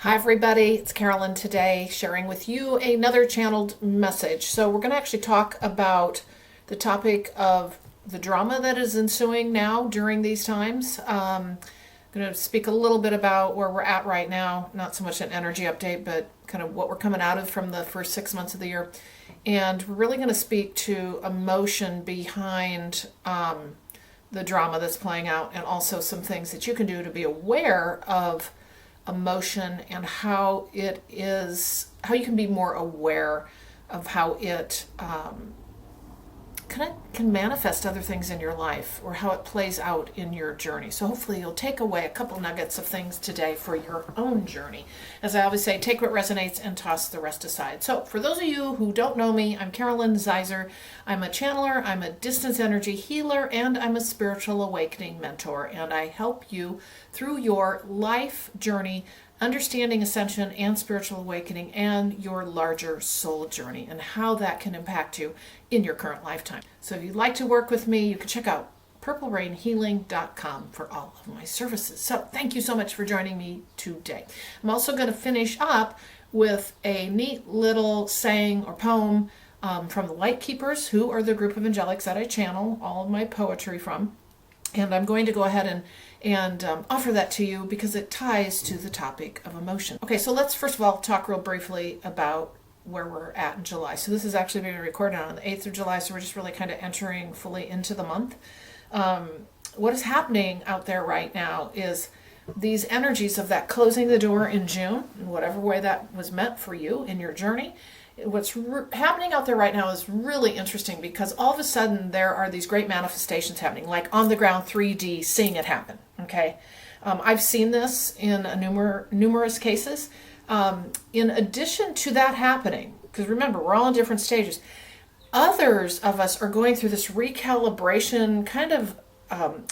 Hi everybody, it's Carolyn today sharing with you another channeled message. So we're going to actually talk about the topic of the drama that is ensuing now during these times. I'm going to speak a little bit about where we're at right now, not so much an energy update, but kind of what we're coming out of from the first 6 months of the year. And we're really going to speak to emotion behind the drama that's playing out, and also some things that you can do to be aware of emotion and how it is, how you can be more aware of how it can manifest other things in your life, or how it plays out in your journey. So hopefully you'll take away a couple nuggets of things today for your own journey. As I always say, take what resonates and toss the rest aside. So for those of you who don't know me, I'm Carolyn Zaiser. I'm a channeler, I'm a distance energy healer, and I'm a spiritual awakening mentor. And I help you through your life journey, understanding ascension and spiritual awakening, and your larger soul journey, and how that can impact you in your current lifetime. So if you'd like to work with me, you can check out purplerainhealing.com for all of my services. So thank you so much for joining me today. I'm also going to finish up with a neat little saying or poem from the Light Keepers, who are the group of angelics that I channel all of my poetry from. And I'm going to go ahead and offer that to you because it ties to the topic of emotion. Okay, so let's first of all talk real briefly about where we're at in July. So this is actually being recorded on the 8th of July, so we're just really kind of entering fully into the month. What is happening out there right now is these energies of that closing the door in June, in whatever way that was meant for you in your journey. What's happening out there right now is really interesting, because all of a sudden there are these great manifestations happening, like on the ground 3D, seeing it happen. Okay, I've seen this in numerous cases. In addition to that happening, because remember, we're all in different stages, others of us are going through this recalibration, kind of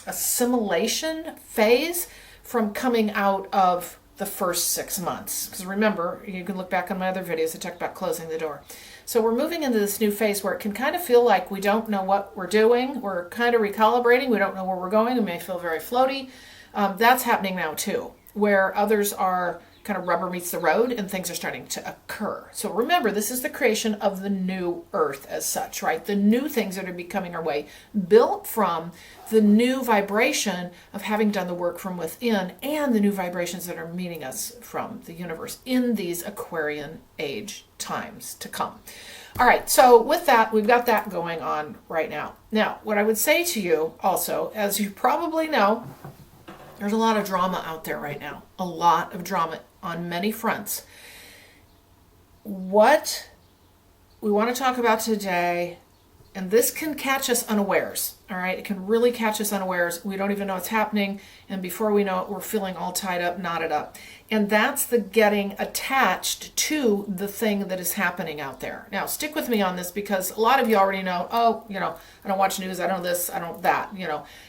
assimilation phase from coming out of the first 6 months. Because remember, you can look back on my other videos, I talked about closing the door. So we're moving into this new phase where it can kind of feel like we don't know what we're doing. We're kind of recalibrating. We don't know where we're going. We may feel very floaty. That's happening now too, where others are kind of rubber meets the road and things are starting to occur. So remember, this is the creation of the new earth as such, right? The new things that are becoming our way, built from the new vibration of having done the work from within, and the new vibrations that are meeting us from the universe in these Aquarian age times to come. All right, so with that, we've got that going on right now. Now, what I would say to you also, as you probably know, there's a lot of drama out there right now, a lot of drama on many fronts. What we want to talk about today, and this can catch us unawares, all right? It can really catch us unawares. We don't even know what's happening, and before we know it, we're feeling all tied up, knotted up. And that's the getting attached to the thing that is happening out there. Now, stick with me on this, because a lot of you already know, oh, I don't watch news, I don't this, I don't that,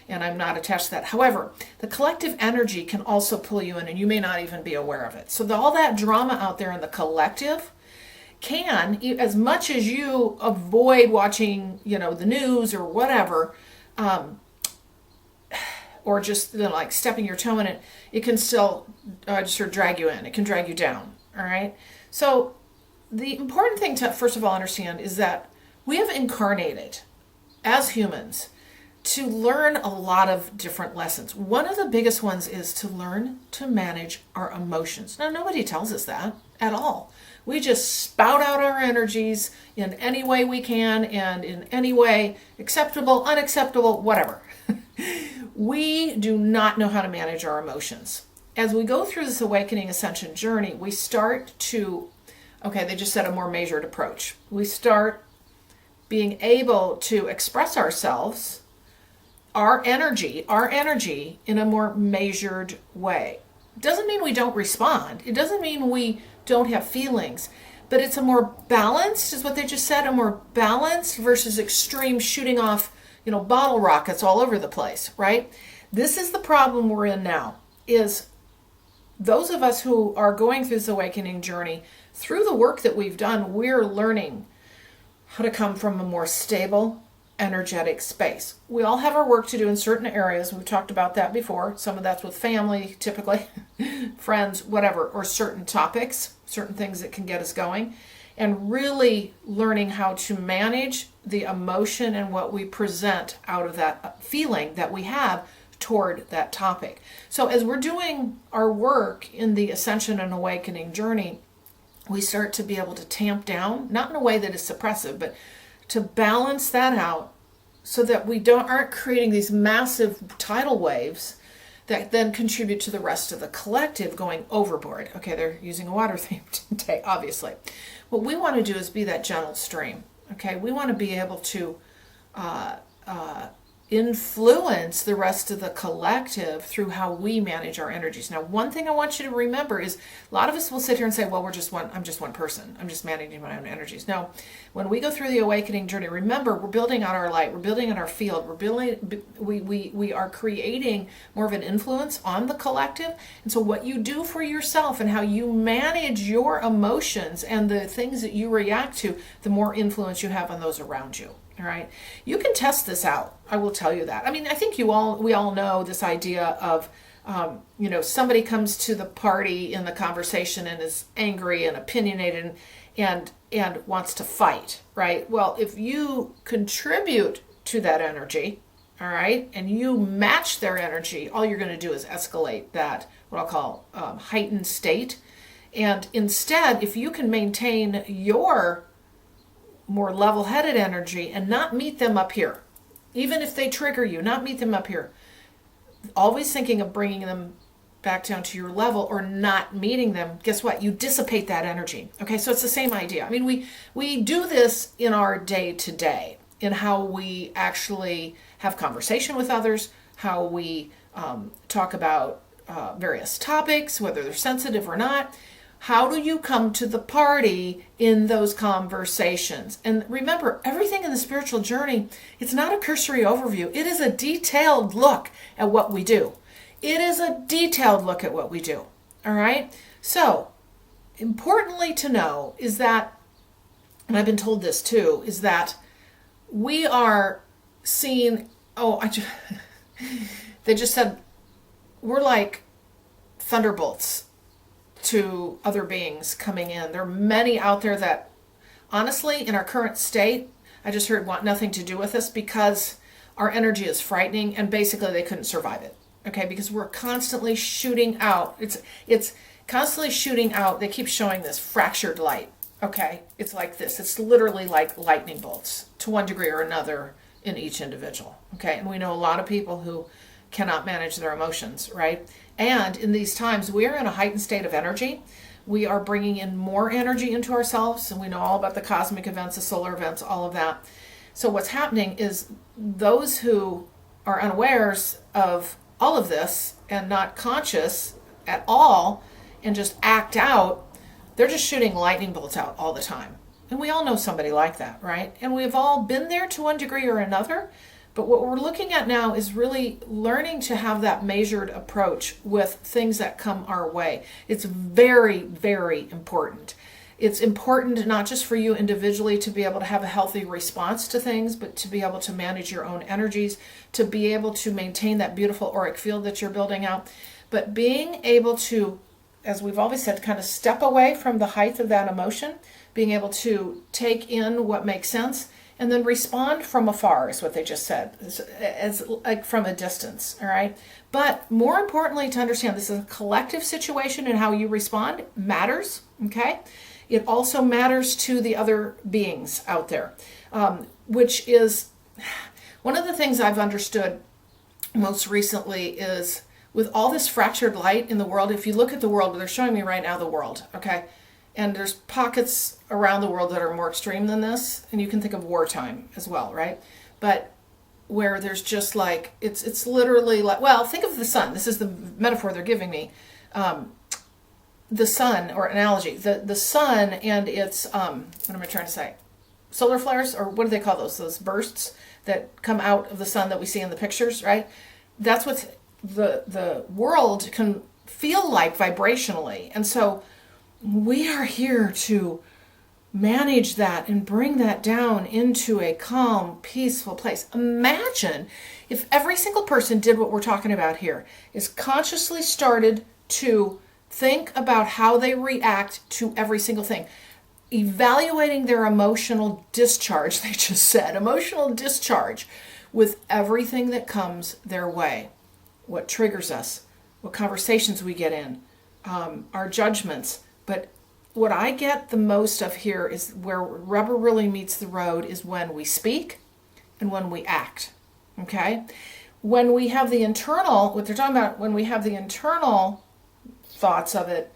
and I'm not attached to that. However, the collective energy can also pull you in, and you may not even be aware of it. So all that drama out there in the collective can, as much as you avoid watching, the news or whatever, or just like stepping your toe in it, it can still just sort of drag you in. It can drag you down. All right. So the important thing to first of all understand is that we have incarnated as humans to learn a lot of different lessons. One of the biggest ones is to learn to manage our emotions. Now, nobody tells us that at all. We just spout out our energies in any way we can, and in any way, acceptable, unacceptable, whatever. We do not know how to manage our emotions. As we go through this awakening ascension journey, we start to, they just said a more measured approach. We start being able to express ourselves, our energy in a more measured way. It doesn't mean we don't respond. It doesn't mean we don't have feelings, but it's a more balanced, is what they just said, a more balanced versus extreme shooting off, bottle rockets all over the place, right? This is the problem we're in now, is those of us who are going through this awakening journey, through the work that we've done, we're learning how to come from a more stable, energetic space. We all have our work to do in certain areas. We've talked about that before. Some of that's with family, typically, friends, whatever, or certain topics, certain things that can get us going. And really learning how to manage the emotion and what we present out of that feeling that we have toward that topic. So as we're doing our work in the ascension and awakening journey, we start to be able to tamp down, not in a way that is suppressive, but to balance that out so that we aren't creating these massive tidal waves that then contribute to the rest of the collective going overboard. Okay, they're using a water theme today, obviously. What we want to do is be that gentle stream. Okay, we want to be able to influence the rest of the collective through how we manage our energies. Now, one thing I want you to remember is a lot of us will sit here and say, well, I'm just one person. I'm just managing my own energies. No, when we go through the awakening journey, remember, we're building out our light. We're building out our field. We are creating more of an influence on the collective. And so what you do for yourself and how you manage your emotions and the things that you react to, the more influence you have on those around you. All right. You can test this out. I will tell you that. I mean, I think we all know this idea of, somebody comes to the party in the conversation and is angry and opinionated and wants to fight, right? Well, if you contribute to that energy, all right, and you match their energy, all you're going to do is escalate that, what I'll call heightened state. And instead, if you can maintain your more level-headed energy and not meet them up here, even if they trigger you, not meet them up here, always thinking of bringing them back down to your level or not meeting them, guess what? You dissipate that energy. Okay, so it's the same idea. I mean, we do this in our day-to-day, in how we actually have conversation with others, how we talk about various topics, whether they're sensitive or not. How do you come to the party in those conversations? And remember, everything in the spiritual journey, it's not a cursory overview. It is a detailed look at what we do. It is a detailed look at what we do. All right? So, importantly to know is that, and I've been told this too, is that we are seeing, they just said, we're like thunderbolts to other beings coming in. There are many out there that, honestly, in our current state, I just heard want nothing to do with us because our energy is frightening and basically they couldn't survive it. Okay, because we're constantly shooting out. It's constantly shooting out. They keep showing this fractured light. Okay, it's like this. It's literally like lightning bolts to one degree or another in each individual. Okay, and we know a lot of people who cannot manage their emotions, right? And in these times, we are in a heightened state of energy. We are bringing in more energy into ourselves, and we know all about the cosmic events, the solar events, all of that. So what's happening is those who are unawares of all of this and not conscious at all and just act out, they're just shooting lightning bolts out all the time. And we all know somebody like that, right? And we've all been there to one degree or another. But what we're looking at now is really learning to have that measured approach with things that come our way. It's very, very important. It's important not just for you individually to be able to have a healthy response to things, but to be able to manage your own energies, to be able to maintain that beautiful auric field that you're building out. But being able to, as we've always said, kind of step away from the height of that emotion, being able to take in what makes sense, and then respond from afar is what they just said, as like from a distance, all right? But more importantly, to understand this is a collective situation and how you respond matters, okay? It also matters to the other beings out there, which is one of the things I've understood most recently is with all this fractured light in the world, if you look at the world, they're showing me right now the world, okay? And there's pockets around the world that are more extreme than this. And you can think of wartime as well, right? But where there's just like, it's literally like, well, think of the sun. This is the metaphor they're giving me. The sun, or analogy, the sun and its, what am I trying to say? Solar flares, or what do they call those? Those bursts that come out of the sun that we see in the pictures, right? That's what the world can feel like vibrationally. And so we are here to manage that and bring that down into a calm, peaceful place. Imagine if every single person did what we're talking about here, is consciously started to think about how they react to every single thing. Evaluating their emotional discharge, they just said, emotional discharge with everything that comes their way. What triggers us, what conversations we get in, our judgments. But what I get the most of here is where rubber really meets the road is when we speak and when we act. Okay? When we have the internal, what they're talking about, when we have the internal thoughts of it,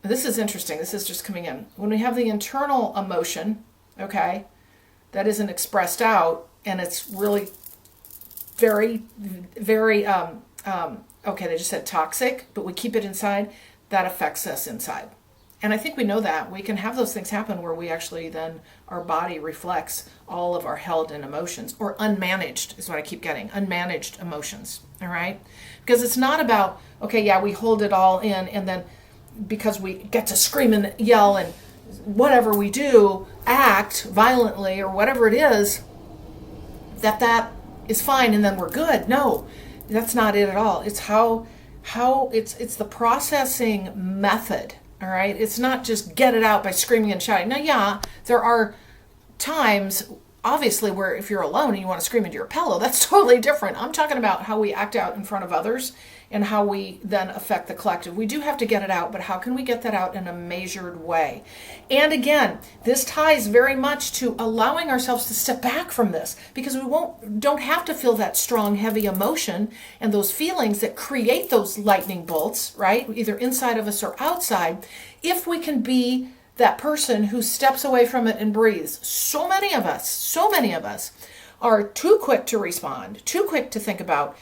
this is interesting. This is just coming in. When we have the internal emotion, okay, that isn't expressed out, and it's really very, very, okay, they just said toxic, but we keep it inside, that affects us inside. And I think we know that. We can have those things happen where we actually then, our body reflects all of our held in emotions, or unmanaged is what I keep getting, unmanaged emotions, all right? Because it's not about, okay, yeah, we hold it all in, and then because we get to scream and yell and whatever we do, act violently or whatever it is, that is fine and then we're good. No, that's not it at all. It's how it's the processing method. All right. It's not just get it out by screaming and shouting. Now, yeah, there are times, obviously, where if you're alone and you want to scream into your pillow, that's totally different. I'm talking about how we act out in front of others and how we then affect the collective. We do have to get it out, but how can we get that out in a measured way? And again, this ties very much to allowing ourselves to step back from this, because we don't have to feel that strong, heavy emotion and those feelings that create those lightning bolts, right? Either inside of us or outside, if we can be that person who steps away from it and breathes. So many of us are too quick to respond, too quick to think about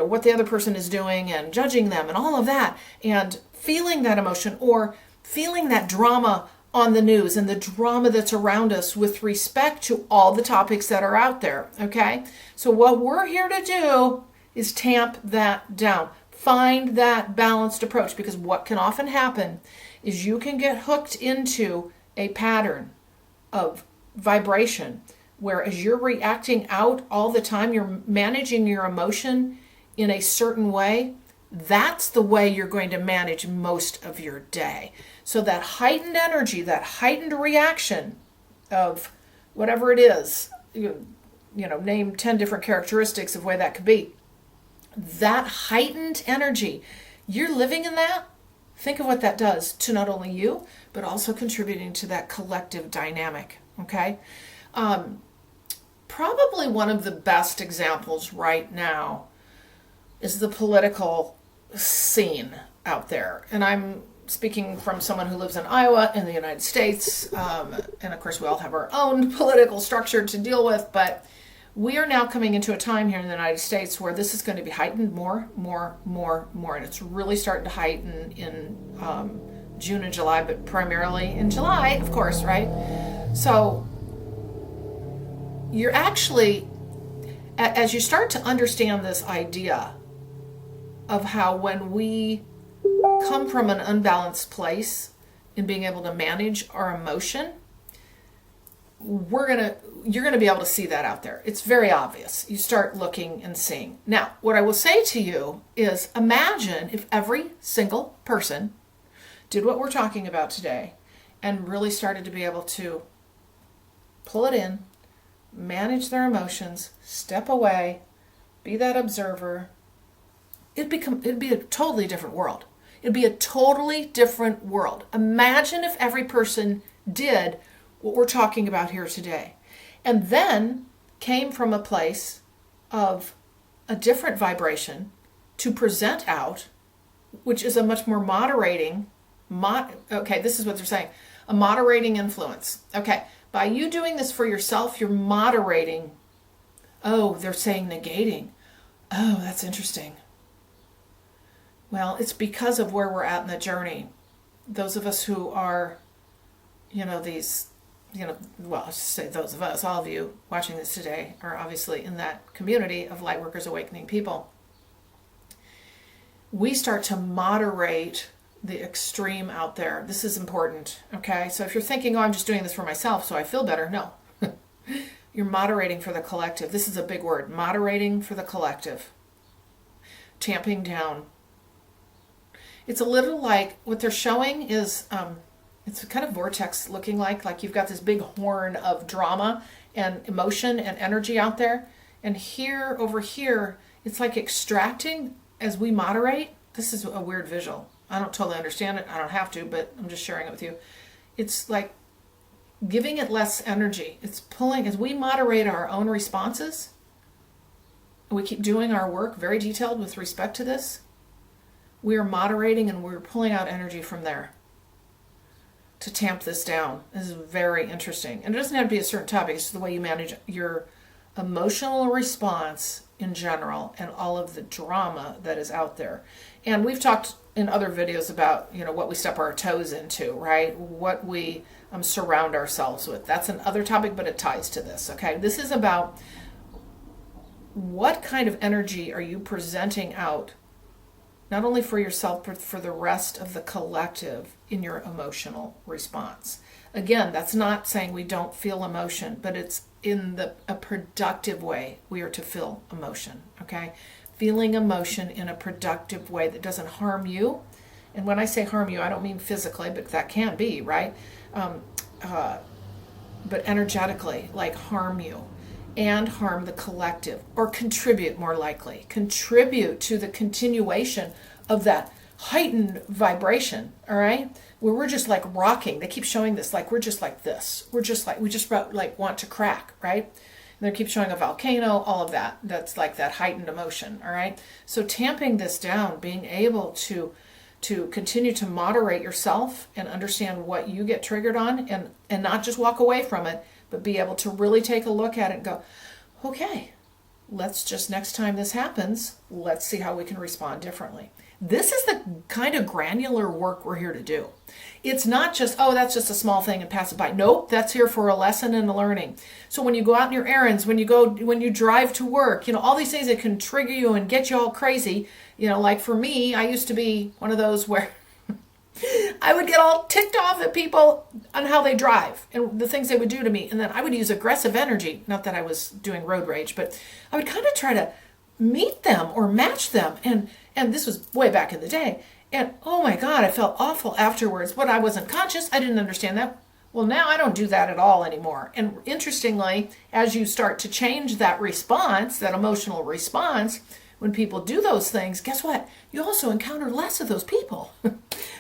what the other person is doing and judging them and all of that, and feeling that emotion or feeling that drama on the news and the drama that's around us with respect to all the topics that are out there. Okay, so what we're here to do is tamp that down, find that balanced approach, because what can often happen is you can get hooked into a pattern of vibration where, as you're reacting out all the time, you're managing your emotion in a certain way. That's the way you're going to manage most of your day. So that heightened energy, that heightened reaction of whatever it is, name 10 different characteristics of why that could be. That heightened energy, you're living in that. Think of what that does to not only you, but also contributing to that collective dynamic, okay? Probably one of the best examples right now is the political scene out there. And I'm speaking from someone who lives in Iowa in the United States. And of course, we all have our own political structure to deal with, but we are now coming into a time here in the United States where this is going to be heightened more. And it's really starting to heighten in June and July, but primarily in July, of course, right? So you're actually, as you start to understand this idea of how when we come from an unbalanced place in being able to manage our emotion, you're going to be able to see that out there. It's very obvious. You start looking and seeing. Now, what I will say to you is, imagine if every single person did what we're talking about today and really started to be able to pull it in, manage their emotions, step away, be that observer. It'd be a totally different world. It'd be a totally different world. Imagine if every person did what we're talking about here today, and then came from a place of a different vibration to present out, which is a much more moderating, okay, this is what they're saying, a moderating influence. Okay, by you doing this for yourself, you're moderating. Oh, they're saying negating. Oh, that's interesting. Well, it's because of where we're at in the journey. Those of us who are, well, I should say those of us, all of you watching this today are obviously in that community of Lightworkers Awakening people. We start to moderate the extreme out there. This is important, okay? So if you're thinking, oh, I'm just doing this for myself so I feel better, no. You're moderating for the collective. This is a big word, moderating for the collective. Tamping down. It's a little like, what they're showing is, it's kind of vortex looking like you've got this big horn of drama and emotion and energy out there. And here, over here, it's like extracting as we moderate. This is a weird visual. I don't totally understand it. I don't have to, but I'm just sharing it with you. It's like giving it less energy. It's pulling, as we moderate our own responses, we keep doing our work very detailed with respect to this, we are moderating and we're pulling out energy from there to tamp this down. This is very interesting. And it doesn't have to be a certain topic. It's just the way you manage your emotional response in general and all of the drama that is out there. And we've talked in other videos about, what we step our toes into, right? What we surround ourselves with. That's another topic, but it ties to this, okay? This is about what kind of energy are you presenting out, not only for yourself, but for the rest of the collective in your emotional response. Again, that's not saying we don't feel emotion, but it's in a productive way we are to feel emotion, okay? Feeling emotion in a productive way that doesn't harm you. And when I say harm you, I don't mean physically, but that can be, right? But energetically, like harm you and harm the collective, or contribute, more likely. Contribute to the continuation of that heightened vibration, all right? Where we're just like rocking. They keep showing this, like we're just like this. We just want to crack, right? And they keep showing a volcano, all of that. That's like that heightened emotion, all right? So tamping this down, being able to continue to moderate yourself and understand what you get triggered on, and not just walk away from it, but be able to really take a look at it and go, okay, let's just, next time this happens, let's see how we can respond differently. This is the kind of granular work we're here to do. It's not just, oh, that's just a small thing and pass it by. Nope, that's here for a lesson and a learning. So when you go out on your errands, when you drive to work, all these things that can trigger you and get you all crazy, like for me, I used to be one of those where I would get all ticked off at people on how they drive and the things they would do to me. And then I would use aggressive energy. Not that I was doing road rage, but I would kind of try to meet them or match them. And this was way back in the day. And oh my God, I felt awful afterwards. But I wasn't conscious. I didn't understand that. Well, now I don't do that at all anymore. And interestingly, as you start to change that response, that emotional response, when people do those things, guess what? You also encounter less of those people.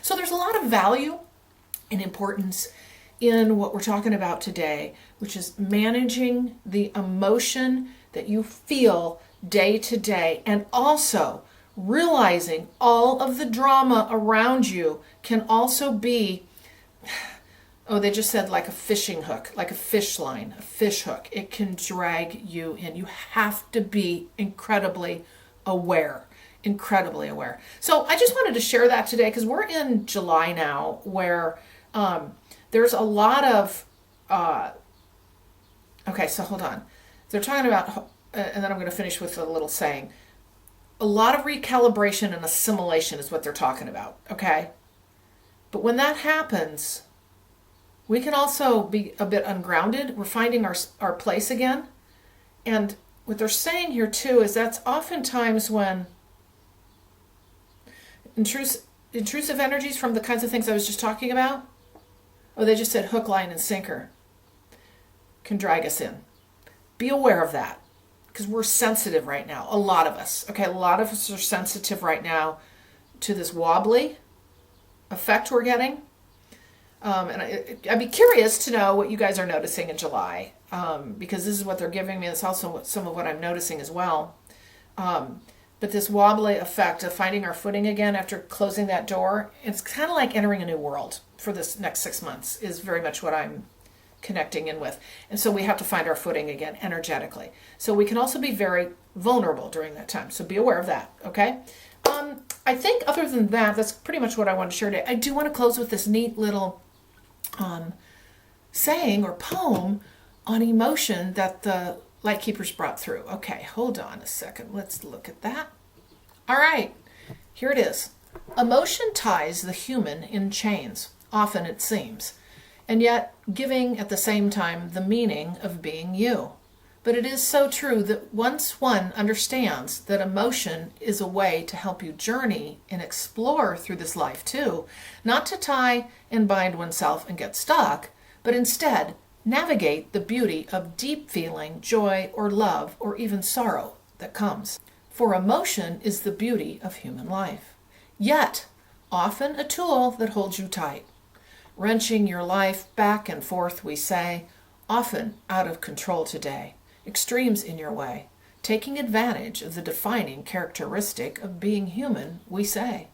So there's a lot of value and importance in what we're talking about today, which is managing the emotion that you feel day to day, and also realizing all of the drama around you can also be, they just said like a fishing hook, like a fish line, a fish hook. It can drag you in. You have to be incredibly aware. So I just wanted to share that today because we're in July now, where there's a lot of, so hold on. They're talking about, and then I'm going to finish with a little saying, a lot of recalibration and assimilation is what they're talking about, okay? But when that happens, we can also be a bit ungrounded. We're finding our place again. And what they're saying here too is that's oftentimes when intrusive energies from the kinds of things I was just talking about, they just said hook, line, and sinker, can drag us in. Be aware of that, because we're sensitive right now. A lot of us, okay? A lot of us are sensitive right now to this wobbly effect we're getting. And I'd be curious to know what you guys are noticing in July, because this is what they're giving me. It's also some of what I'm noticing as well. But this wobbly effect of finding our footing again after closing that door, it's kind of like entering a new world for this next 6 months is very much what I'm connecting in with. And so we have to find our footing again energetically. So we can also be very vulnerable during that time. So be aware of that, okay? I think other than that, that's pretty much what I want to share today. I do want to close with this neat little saying or poem on emotion that the Light Keepers brought through. Okay, hold on a second. Let's look at that. All right, here it is. Emotion ties the human in chains, often it seems, and yet giving at the same time the meaning of being you. But it is so true that once one understands that emotion is a way to help you journey and explore through this life too, not to tie and bind oneself and get stuck, but instead navigate the beauty of deep feeling, joy or love or even sorrow that comes. For emotion is the beauty of human life, yet often a tool that holds you tight, wrenching your life back and forth, we say, often out of control today, extremes in your way, taking advantage of the defining characteristic of being human, we say.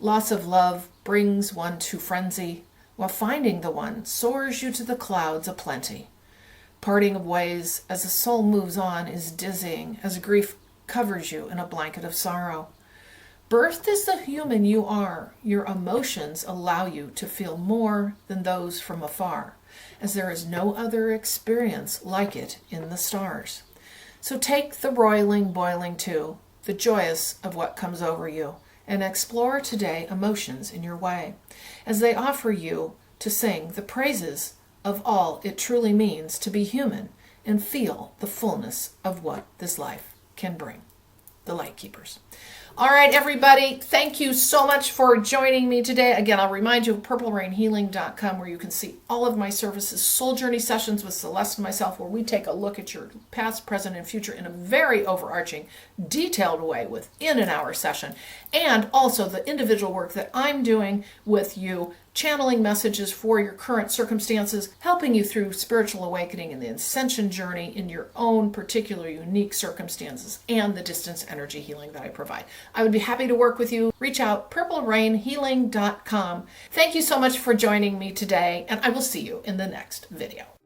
Loss of love brings one to frenzy, while finding the one soars you to the clouds aplenty. Parting of ways as the soul moves on is dizzying, as grief covers you in a blanket of sorrow. Birthed as the human you are, your emotions allow you to feel more than those from afar, as there is no other experience like it in the stars. So take the roiling, boiling too, the joyous of what comes over you, and explore today emotions in your way, as they offer you to sing the praises of all it truly means to be human and feel the fullness of what this life can bring. The Light Keepers. All right, everybody, thank you so much for joining me today. Again, I'll remind you of purplerainhealing.com, where you can see all of my services, soul journey sessions with Celeste and myself, where we take a look at your past, present, and future in a very overarching, detailed way within an hour session, and also the individual work that I'm doing with you, channeling messages for your current circumstances, helping you through spiritual awakening and the ascension journey in your own particular unique circumstances, and the distance energy healing that I provide. I would be happy to work with you. Reach out, purplerainhealing.com. Thank you so much for joining me today, and I will see you in the next video.